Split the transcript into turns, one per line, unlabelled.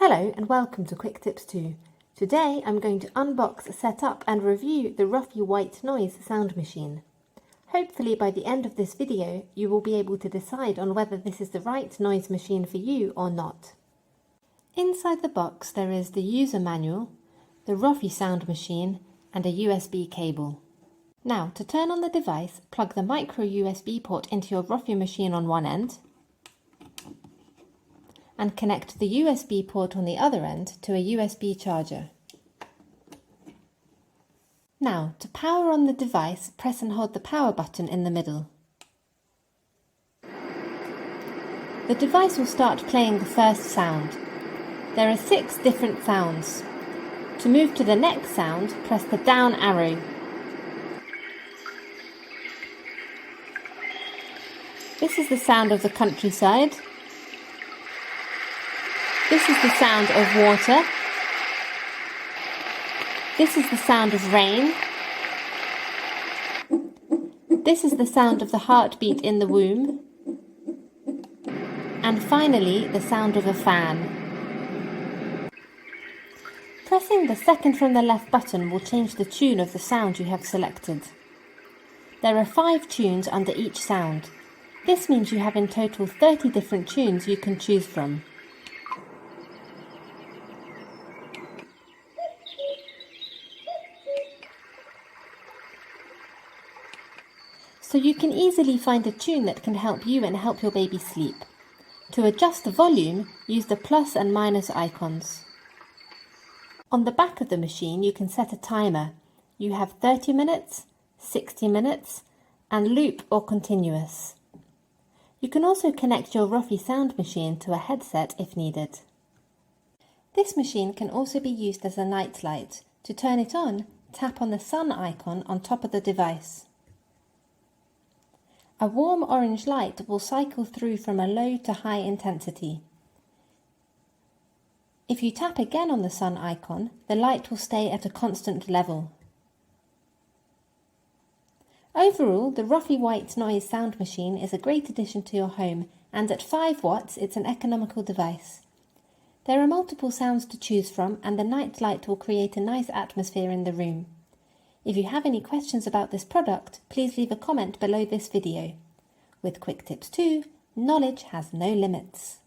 Hello and welcome to Quick Tips 2. Today I'm going to unbox, set up and review the Roffie white noise sound machine. Hopefully by the end of this video you will be able to decide on whether this is the right noise machine for you or not. Inside the box there is the user manual, the Roffie sound machine and a USB cable. Now to turn on the device, plug the micro USB port into your Roffie machine on one end and connect the USB port on the other end to a USB charger. Now, to power on the device, press and hold the power button in the middle. The device will start playing the first sound. There are 6 different sounds. To move to the next sound, press the down arrow. This is the sound of the countryside. This is the sound of water. This is the sound of rain. This is the sound of the heartbeat in the womb. And finally, the sound of a fan. Pressing the second from the left button will change the tune of the sound you have selected. There are 5 tunes under each sound. This means you have in total 30 different tunes you can choose from. So you can easily find a tune that can help you and help your baby sleep. To adjust the volume, use the plus and minus icons. On the back of the machine you can set a timer. You have 30 minutes, 60 minutes and loop or continuous. You can also connect your Roffie sound machine to a headset if needed. This machine can also be used as a night light. To turn it on, tap on the sun icon on top of the device. A warm orange light will cycle through from a low to high intensity. If you tap again on the sun icon, the light will stay at a constant level. Overall, the Roffie white noise sound machine is a great addition to your home, and at 5 watts it's an economical device. There are multiple sounds to choose from, and the night light will create a nice atmosphere in the room. If you have any questions about this product, please leave a comment below this video. With Quick Tips 2, knowledge has no limits.